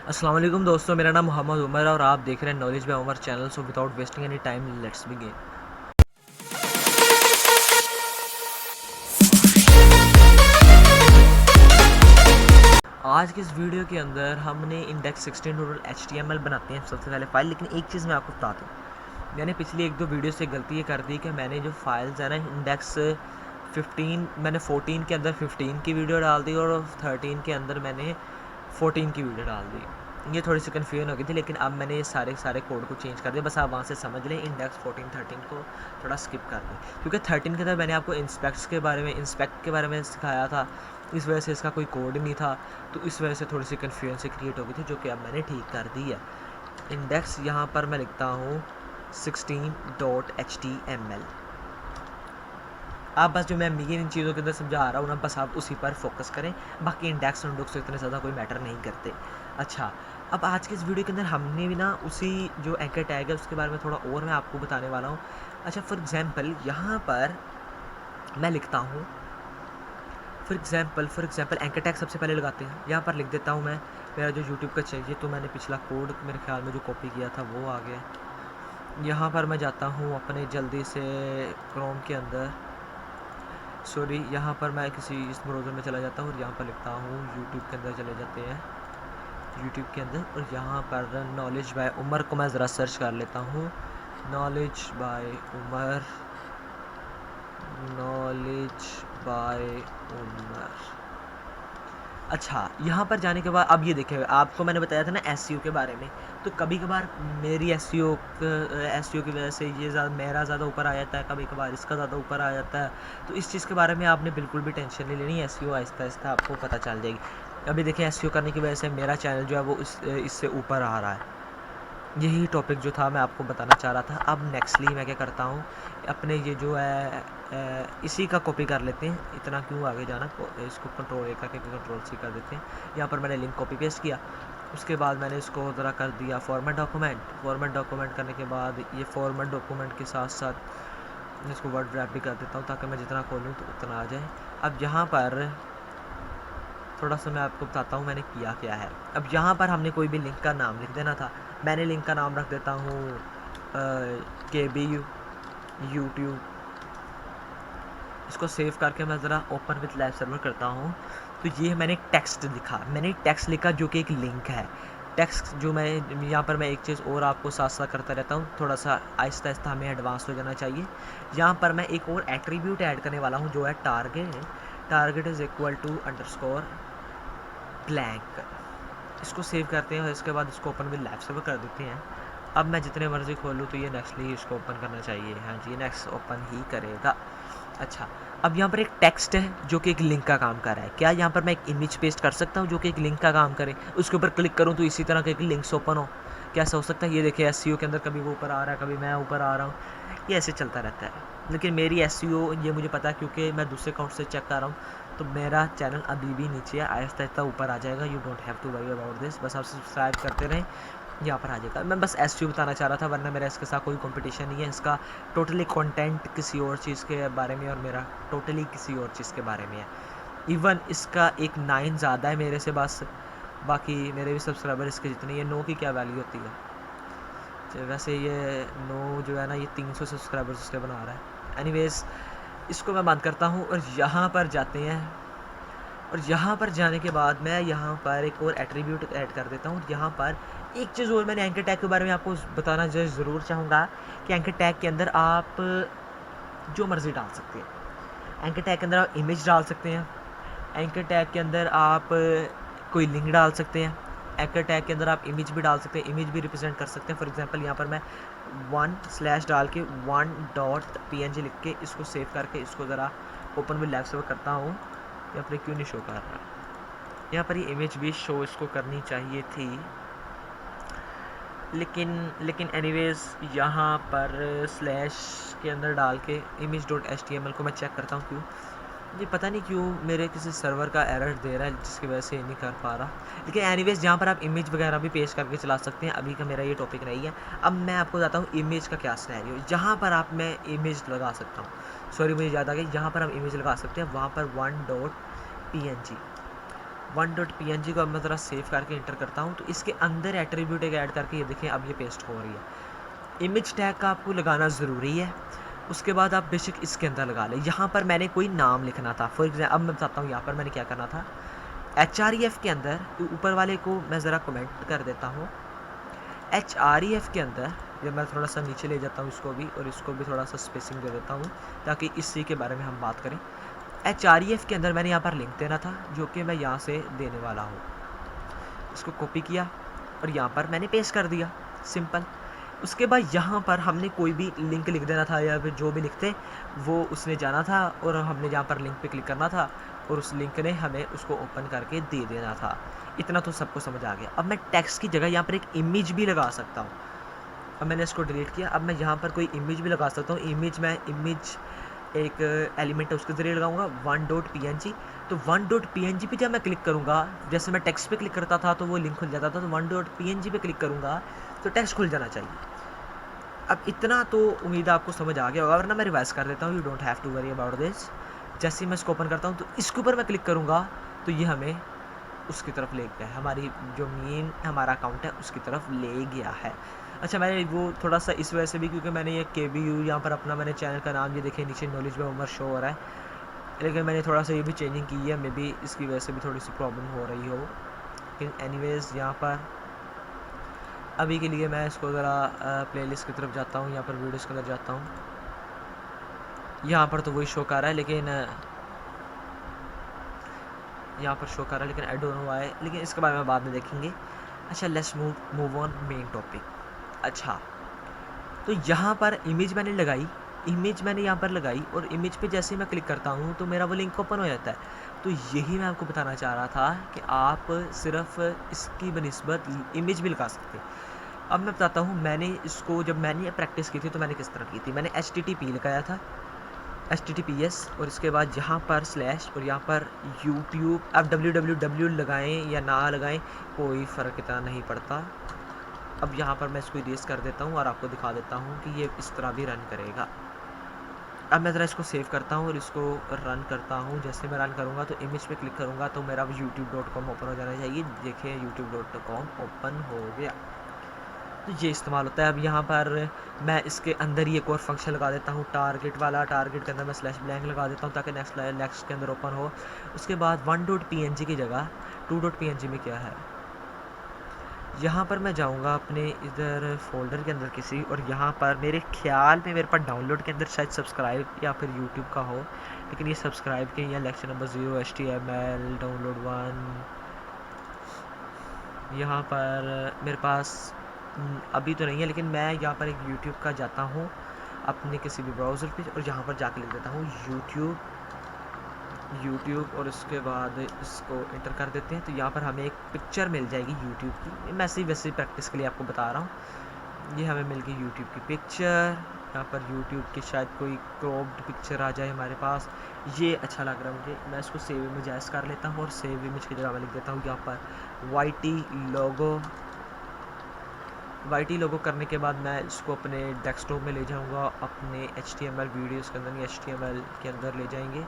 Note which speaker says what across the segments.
Speaker 1: अस्सलाम वालेकुम दोस्तों, मेरा नाम मोहम्मद उमर और आप देख रहे हैं knowledge by Umar channel. So without wasting any time let's begin. आज की इस वीडियो के अंदर हमने इंडेक्स 16 टोटल HTML बनाते हैं सबसे पहले फाइल। लेकिन एक चीज़ मैं आपको बता दूँ, मैंने पिछली एक दो वीडियो से गलती ये कर दी कि मैंने जो फाइल्स है ना इंडेक्स 15, मैंने 14 के अंदर 15 की वीडियो डाल दी और 13 के अंदर मैंने 14 की वीडियो डाल दी। ये थोड़ी सी कन्फ्यूजन हो गई थी, लेकिन अब मैंने ये सारे कोड को चेंज कर दिया। बस आप वहाँ से समझ लें, इंडेक्स 14 13 को थोड़ा स्किप कर दें, क्योंकि 13 के अंदर मैंने आपको इंस्पेक्ट के बारे में सिखाया था। इस वजह से इसका कोई कोड नहीं था, तो इस वजह से थोड़ी सी कन्फ्यूजन से क्रिएट हो गई थी, जो कि अब मैंने ठीक कर दी है। इंडेक्स यहाँ पर मैं लिखता हूँ 16.html। आप बस जो मैं इन चीज़ों के अंदर समझा रहा हूँ ना, बस आप उसी पर फोकस करें। बाकी इंडेक्स से इतने ज़्यादा कोई मैटर नहीं करते। अच्छा, अब आज के इस वीडियो के अंदर हमने भी ना उसी जो एंकर टैग है उसके बारे में थोड़ा और मैं आपको बताने वाला हूँ। अच्छा, फॉर एग्जांपल यहाँ पर मैं लिखता हूँ, फॉर एग्जांपल एंकर टैग सबसे पहले लगाते हैं। यहाँ पर लिख देता हूँ मैं, मेरा जो यूट्यूब का चाहिए, तो मैंने पिछला कोड मेरे ख्याल में जो कॉपी किया था वो आ गया। यहाँ पर मैं जाता हूँ अपने जल्दी से क्रोम के अंदर, यहाँ पर मैं किसी इस ब्राउज़र में चला जाता हूँ और यहाँ पर लिखता हूँ यूट्यूब के अंदर चले जाते हैं, यूट्यूब के अंदर, और यहाँ पर नॉलेज बाय उमर को मैं ज़रा सर्च कर लेता हूँ। Knowledge by Umar, knowledge by Umar. अच्छा, यहाँ पर जाने के बाद अब ये देखिए, आपको मैंने बताया था ना एसईओ के बारे में, तो कभी कभार मेरी एसईओ की वजह से ये मेरा ज़्यादा ऊपर आ जाता है, कभी कभार इसका ज़्यादा ऊपर आ जाता है। तो इस चीज़ के बारे में आपने बिल्कुल भी टेंशन नहीं लेनी, एसईओ आहिस्ता आहिस्ता आपको पता चल जाएगी। अभी देखिए, एसईओ करने की वजह से मेरा चैनल जो है वो इससे ऊपर आ रहा है। यही टॉपिक जो था मैं आपको बताना चाह रहा था। अब नेक्स्टली मैं क्या करता हूँ, अपने ये जो है इसी का कॉपी कर लेते हैं। इतना क्यों आगे जाना, इसको कंट्रोल A करके कंट्रोल C कर देते हैं। यहाँ पर मैंने लिंक कॉपी पेस्ट किया, उसके बाद मैंने इसको ज़रा कर दिया फॉर्मेट डॉक्यूमेंट करने के बाद ये फॉर्मेट डॉक्यूमेंट के साथ साथ इसको वर्ड रैप भी कर देता हूँ, ताकि मैं जितना खोलूँ तो उतना आ जाए। अब यहाँ पर थोड़ा सा मैं आपको बताता हूँ मैंने किया क्या है। अब यहाँ पर हमने कोई भी लिंक का नाम लिख देना था। मैंने लिंक का नाम रख देता हूँ KBU यूट्यूब। इसको सेव करके मैं ज़रा ओपन विथ लाइव सर्वर करता हूँ, तो ये मैंने टेक्स्ट लिखा जो कि एक लिंक है। टेक्स्ट जो मैं यहाँ पर मैं एक चीज़ और आपको साथ साथ करता रहता हूँ, थोड़ा सा आहिस्ता आहिस्ता हमें एडवांस हो जाना चाहिए। यहाँ पर मैं एक और एट्रीब्यूट ऐड करने वाला हूँ, जो है target is equal to underscore blank. इसको सेव करते हैं और इसके बाद इसको ओपन विद लाइव सर्वर कर देते हैं। अब मैं जितने मर्जी खोलूँ तो ये नेक्स्टली इसको ओपन करना चाहिए। हाँ जी, नेक्स्ट ओपन ही करेगा। अच्छा, अब यहाँ पर एक टेक्स्ट है जो कि एक लिंक का काम कर रहा है। क्या यहाँ पर मैं एक इमेज पेस्ट कर सकता हूँ जो कि एक लिंक का काम करे? उसके ऊपर क्लिक करूँ तो इसी तरह के लिंक्स ओपन हो? कैसा हो सकता है? ये देखिए, एसईओ के अंदर कभी वो ऊपर आ रहा है, कभी मैं ऊपर आ रहा हूँ, ये ऐसे चलता रहता है। लेकिन मेरी एसईओ ये मुझे पता है, क्योंकि मैं दूसरे अकाउंट से चेक कर रहा हूँ, तो मेरा चैनल अभी भी नीचे है, आहिस्ता आहिस्ता ऊपर आ जाएगा। You don't have to worry about this, बस आप सब्सक्राइब करते रहें, यहाँ पर आ जाएगा। मैं बस एसईओ बताना चाह रहा था, वरना मेरा इसके साथ कोई कंपटीशन नहीं है। इसका टोटली कंटेंट किसी और चीज़ के बारे में और मेरा टोटली किसी और चीज़ के बारे में है। इवन इसका एक 9 ज़्यादा है मेरे से बस, बाकी मेरे भी सब्सक्राइबर इसके जितने। ये 9 की क्या वैल्यू होती है? वैसे ये 9 जो है ना, ये 300 सब्सक्राइबर्स इसके बना रहा है। एनीवेज, इसको मैं बंद करता हूँ और यहाँ पर जाते हैं। और यहाँ पर जाने के बाद मैं यहाँ पर एक और एट्रीब्यूट ऐड कर देता हूँ। यहाँ पर एक चीज़ और मैंने एंकर टैग के बारे में आपको बताना ज़रूर चाहूँगा कि एंकर टैग के अंदर आप जो मर्ज़ी डाल सकते हैं। एंकर टैग के अंदर आप इमेज डाल सकते हैं, एंकर टैग के अंदर आप कोई लिंक डाल सकते हैं, एंकर टैग के अंदर आप इमेज भी डाल सकते हैं, इमेज भी रिप्रेजेंट कर सकते हैं। फॉर एग्जांपल यहाँ पर मैं 1/ डाल के 1.png लिख के इसको सेव करके इसको ज़रा ओपन विद लाइव सर्वर करता हूँ। यहाँ पर क्यों नहीं शो कर रहा? यहाँ पर ये इमेज भी शो इसको करनी चाहिए थी, लेकिन एनीवेज यहाँ पर स्लैश के अंदर डाल के image.html को मैं चेक करता हूँ। क्यों ये पता नहीं क्यों मेरे किसी सर्वर का एरर दे रहा है, जिसकी वजह से नहीं कर पा रहा। लेकिन एनीवेज यहाँ पर आप इमेज वगैरह भी पेश करके चला सकते हैं। अभी का मेरा ये टॉपिक नहीं है। अब मैं आपको बताता हूँ इमेज का क्या सिनेरियो। जहाँ पर आप मैं इमेज लगा सकता हूँ, सॉरी मुझे याद आ गई, जहाँ पर हम इमेज लगा सकते हैं वहाँ पर 1.png 1.png को अब मैं ज़रा सेव करके इंटर करता हूँ, तो इसके अंदर एट्रीब्यूट एक ऐड करके ये देखें अब ये पेस्ट हो रही है। इमेज टैग का आपको लगाना ज़रूरी है। उसके बाद आप बेशक इसके अंदर लगा लें। यहाँ पर मैंने कोई नाम लिखना था, फॉर एग्जाम्पल अब मैं बताता हूँ यहाँ पर मैंने क्या करना था। href के अंदर ऊपर वाले को मैं ज़रा कमेंट कर देता हूँ। href के अंदर ये मैं थोड़ा सा नीचे ले जाता हूँ इसको भी, और इसको भी थोड़ा सा स्पेसिंग दे देता हूँ ताकि इसी के बारे में हम बात करें। href के अंदर मैंने यहाँ पर लिंक देना था जो कि मैं यहाँ से देने वाला हूँ। इसको कॉपी किया और यहाँ पर मैंने पेस्ट कर दिया, सिंपल। उसके बाद यहाँ पर हमने कोई भी लिंक लिख देना था, या फिर जो भी लिखते वो उसने जाना था और हमने यहाँ पर लिंक पे क्लिक करना था और उस लिंक ने हमें उसको ओपन करके दे देना था। इतना तो सबको समझ आ गया। अब मैं टेक्स्ट की जगह यहाँ पर एक इमेज भी लगा सकता हूँ। अब मैंने इसको डिलीट किया। अब मैं यहाँ पर कोई इमेज भी लगा सकता हूँ। इमेज एक एलिमेंट है उसके ज़रिए लगाऊंगा 1.png। तो 1.png पे जब मैं क्लिक करूँगा, जैसे मैं टेक्स्ट पे क्लिक करता था तो वो लिंक खुल जाता था, तो 1.png पे क्लिक करूँगा तो टेक्स्ट खुल जाना चाहिए। अब इतना तो उम्मीद आपको समझ आ गया होगा, वरना मैं रिवाइज कर देता हूँ। You don't have to worry about this. जैसे ही मैं इसको ओपन करता हूँ तो इसके ऊपर मैं क्लिक करूँगा तो ये हमें उसकी तरफ ले गया है, हमारी जो मेन हमारा अकाउंट है उसकी तरफ ले गया है। अच्छा, मैंने वो थोड़ा सा इस वजह से भी, क्योंकि मैंने ये KBU यहाँ पर अपना मैंने चैनल का नाम ये देखे नीचे नॉलेज बाय उमर शो हो रहा है, लेकिन मैंने थोड़ा सा ये भी चेंजिंग की है, मे बी इसकी वजह से भी थोड़ी सी प्रॉब्लम हो रही हो। लेकिन एनीवेज़ यहाँ पर अभी के लिए मैं इसको ज़रा प्लेलिस्ट की तरफ जाता हूँ, यहाँ पर वीडियोज़ के अंदर जाता हूँ। यहाँ पर तो वही शो कर रहा है, लेकिन यहाँ पर शो कर रहा है, लेकिन आई डोंट नो व्हाई, लेकिन इसके बारे में बाद में देखेंगे। अच्छा, let's move on main topic. अच्छा, तो यहाँ पर इमेज मैंने यहाँ पर लगाई और इमेज पे जैसे ही मैं क्लिक करता हूँ तो मेरा वो लिंक ओपन हो जाता है। तो यही मैं आपको बताना चाह रहा था कि आप सिर्फ इसकी बनिस्बत इमेज भी लगा सकते हैं। अब मैं बताता हूँ, जब मैंने प्रैक्टिस की थी तो मैंने किस तरह की थी। मैंने HTTP लगाया था, HTTPS, और इसके बाद यहाँ पर स्लैश और यहाँ पर YouTube। अब www लगाएं या ना लगाएं कोई फ़र्क इतना नहीं पड़ता। अब यहाँ पर मैं इसको इरेज कर देता हूँ और आपको दिखा देता हूँ कि ये इस तरह भी रन करेगा। अब मैं ज़रा इसको सेव करता हूँ और इसको रन करता हूँ। जैसे मैं रन करूँगा तो इमेज पे क्लिक करूँगा तो मेरा youtube.com ओपन हो जाना चाहिए। देखिए youtube.com ओपन हो गया। तो ये इस्तेमाल होता है। अब यहाँ पर मैं इसके अंदर ही एक और फंक्शन लगा देता हूँ, टारगेट वाला। टारगेट के अंदर मैं स्लैश ब्लैंक लगा देता हूँ ताकि नेक्स्ट के अंदर ओपन हो। उसके बाद 1.png की जगह 2.png में क्या है, यहाँ पर मैं जाऊँगा अपने इधर फोल्डर के अंदर किसी, और यहाँ पर मेरे ख्याल में मेरे पास डाउनलोड के अंदर शायद सब्सक्राइब या फिर यूट्यूब का हो, लेकिन ये सब्सक्राइब के या लेक्चर नंबर 0 HTML डाउनलोड 1 यहाँ पर मेरे पास अभी तो नहीं है, लेकिन मैं यहाँ पर एक यूट्यूब का जाता हूँ अपने किसी भी ब्राउज़र पे और यहाँ पर जाके लिख देता हूँ यूट्यूब और उसके बाद इसको इंटर कर देते हैं। तो यहाँ पर हमें एक पिक्चर मिल जाएगी यूट्यूब की। मैं वैसे प्रैक्टिस के लिए आपको बता रहा हूँ। ये हमें मिल गई यूट्यूब की पिक्चर। यहाँ पर यूट्यूब की शायद कोई क्रॉप्ड पिक्चर आ जाए हमारे पास। ये अच्छा लग रहा है मुझे, मैं इसको सेव इमेज ऐड कर लेता हूँ और सेव इमेज की जगह मैं लिख देता हूँ यहाँ पर YT लोगो करने के बाद मैं इसको अपने डेस्कटॉप में ले जाऊँगा, अपने HTML वीडियोज़ के अंदर या HTML के अंदर ले जाएंगे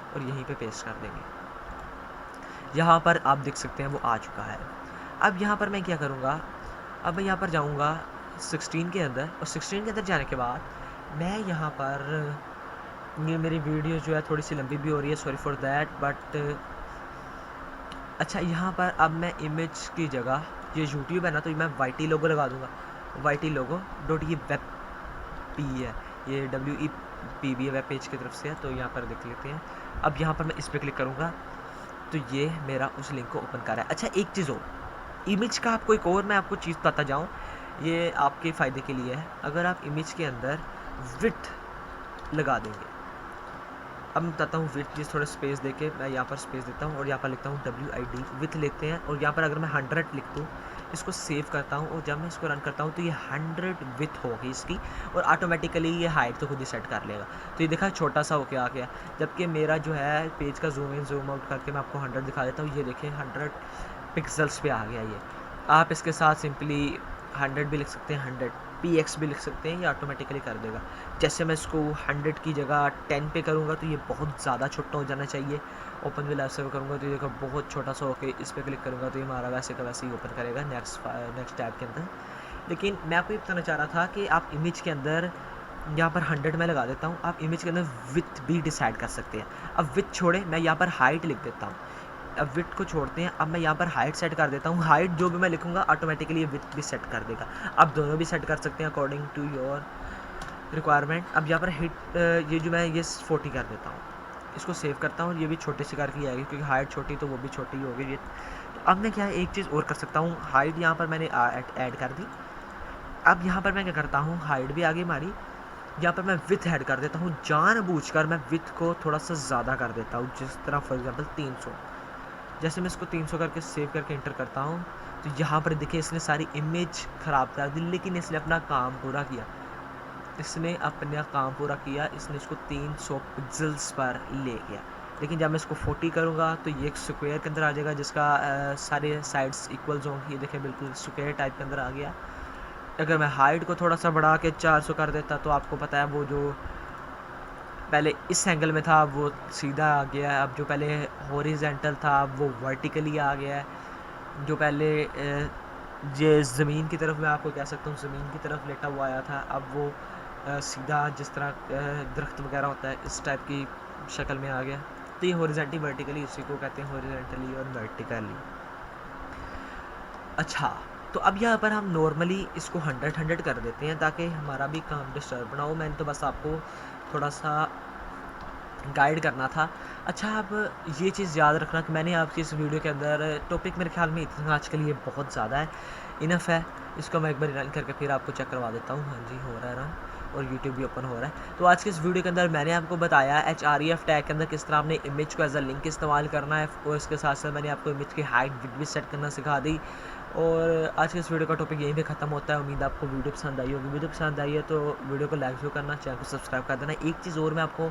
Speaker 1: और यहीं पे पेस्ट कर देंगे। यहाँ पर आप देख सकते हैं वो आ चुका है। अब यहाँ पर मैं क्या करूँगा, अब मैं यहाँ पर जाऊँगा 16 के अंदर, और 16 के अंदर जाने के बाद मैं यहाँ पर, ये मेरी वीडियो जो है थोड़ी सी लंबी भी हो रही है, सॉरी फॉर दैट, बट अच्छा यहाँ पर अब मैं इमेज की जगह, ये यूट्यूब है ना, तो मैं YT लोगो लगा दूँगा। YT लोगो डॉट ये वेब पी है, ये WEPB वेब पेज की तरफ से है, तो यहाँ पर देख लेते हैं। अब यहाँ पर मैं इस पर क्लिक करूँगा तो ये मेरा उस लिंक को ओपन कर रहा है। अच्छा, एक चीज़ हो, इमेज का आपको एक और मैं आपको चीज़ बताता जाऊँ, ये आपके फ़ायदे के लिए है। अगर आप इमेज के अंदर विड्थ लगा देंगे, अब मैं बताता हूँ विड्थ, जिस थोड़ा स्पेस देके मैं यहाँ पर स्पेस देता हूँ और यहाँ पर लिखता हूँ WID विथ लेते हैं, और यहाँ पर अगर मैं 100 लिख दूँ, इसको सेव करता हूँ और जब मैं इसको रन करता हूँ तो ये 100 विथ होगी इसकी, और ऑटोमेटिकली ये हाइट तो खुद ही सेट कर लेगा। तो ये देखा छोटा सा होके आ गया, जबकि मेरा जो है पेज का जूम इन जूम आउट करके मैं आपको 100 दिखा देता हूँ। ये देखें 100 पिक्सल्स पे आ गया ये। आप इसके साथ सिंपली 100 भी लिख सकते हैं, 100px भी लिख सकते हैं, ये ऑटोमेटिकली कर देगा। जैसे मैं इसको 100 की जगह 10 पे करूँगा तो ये बहुत ज़्यादा छोटा हो जाना चाहिए, ओपन विद लाइव सर्वर करूँगा तो ये देखो बहुत छोटा सा होके इस पर क्लिक करूँगा तो ये हमारा वैसे का वैसे ही ओपन करेगा नेक्स्ट टैब के अंदर। लेकिन मैं आपको ये बताना चाह रहा था कि आप इमेज के अंदर यहाँ पर 100 मैं लगा देता हूँ, आप इमेज के अंदर विथ भी डिसाइड कर सकते हैं। अब विथ छोड़े, मैं यहाँ पर हाइट लिख देता हूँ। अब विथ को छोड़ते हैं, अब मैं यहाँ पर हाइट सेट कर देता हूँ। हाइट जो भी मैं लिखूँगा ऑटोमेटिकली ये विथ भी सेट कर देगा। आप दोनों भी सेट कर सकते हैं अकॉर्डिंग टू योर रिक्वायरमेंट। अब यहाँ पर हिट ये जो मैं ये 40 कर देता हूँ, इसको सेव करता हूँ। ये भी छोटे से करके आएगी क्योंकि हाइट छोटी तो वो भी छोटी ही होगी। तो अब मैं क्या है एक चीज़ और कर सकता हूँ, हाइट यहाँ पर मैंने ऐड कर दी। अब यहाँ पर मैं क्या करता हूँ, हाइट भी आगे मारी, यहाँ पर मैं विथ ऐड कर देता हूँ। जानबूझकर मैं विथ को थोड़ा सा ज़्यादा कर देता हूँ, जिस तरह फॉर एग्जांपल 300। जैसे मैं इसको 300 करके सेव करके इंटर करता हूँ तो यहाँ पर देखिए इसने सारी इमेज ख़राब कर दी, लेकिन इसने अपना काम पूरा किया। इसने अपना काम पूरा किया, इसने इसको 300 पिक्सल्स पर ले गया। लेकिन जब मैं इसको 40 करूँगा तो ये एक स्क्वायर के अंदर आ जाएगा जिसका सारे साइड्स इक्वल्स होंगी। ये देखिए बिल्कुल स्क्वायर टाइप के अंदर आ गया। अगर मैं हाइट को थोड़ा सा बढ़ा के 400 कर देता तो आपको पता है वो जो पहले इस एंगल में था वो सीधा आ गया है। अब जो पहले हॉरिजेंटल था वो वर्टिकली आ गया है। जो पहले ये ज़मीन की तरफ मैं आपको कह सकता हूँ ज़मीन की तरफ लेटा हुआ आया था, अब वो सीधा जिस तरह दरख्त वगैरह होता है इस टाइप की शक्ल में आ गया। तो ये हॉरिजेंटली वर्टिकली, इसी को कहते हैं हॉरिजेंटली और वर्टिकली। अच्छा, तो अब यहाँ पर हम नॉर्मली इसको 100 कर देते हैं ताकि हमारा भी काम डिस्टर्ब ना हो। मैंने तो बस आपको थोड़ा सा गाइड करना था। अच्छा, अब ये चीज़ याद रखना कि मैंने आपकी इस वीडियो के अंदर टॉपिक मेरे ख्याल में इतना आज के लिए बहुत ज़्यादा है, इनफ है। इसको मैं एक बार रन करके फिर आपको चेक करवा देता हूँ। हाँ जी, हो रहा है रन और यूट्यूब भी ओपन हो रहा है। तो आज के इस वीडियो के अंदर मैंने आपको बताया href टैग के अंदर किस तरह आपने इमेज को एज अ लिंक इस्तेमाल करना है, और इसके साथ साथ मैंने आपको इमेज की हाइट विड्थ भी सेट करना सिखा दी। और आज के इस वीडियो का टॉपिक यहीं पे ख़त्म होता है। उम्मीद आपको वीडियो पसंद आई होगी। वीडियो पसंद आई है तो वीडियो को लाइक भी करना, चैनल को सब्सक्राइब कर देना। एक चीज़ और मैं आपको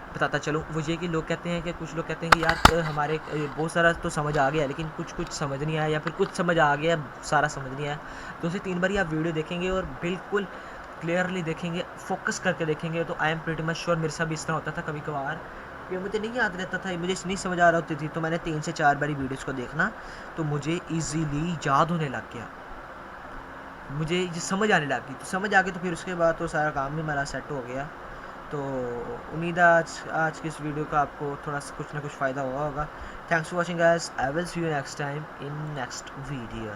Speaker 1: बताता चलूँ, वो ये कि लोग कहते हैं कि कुछ लोग कहते हैं कि यार हमारे बहुत सारा तो समझ आ गया लेकिन कुछ समझ नहीं आया, या फिर कुछ समझ आ गया सारा समझ नहीं आया। 2 से 3 बार आप वीडियो देखेंगे और बिल्कुल क्लियरली देखेंगे, फोकस करके देखेंगे तो I am pretty much sure मेरे साथ भी इस तरह होता था कभी कभार कि मुझे नहीं याद रहता था, मुझे नहीं समझ आ रहा होती थी, तो मैंने 3 से 4 बारी वीडियोज़ को देखना तो मुझे ईजीली याद होने लग गया, मुझे ये समझ आने लगी। तो समझ आ गई तो फिर उसके बाद तो सारा काम भी हमारा सेट हो गया। तो उम्मीद है आज की इस वीडियो का आपको थोड़ा सा कुछ ना कुछ फ़ायदा हुआ होगा। Thanks for watching guys, I will see you next time in next video.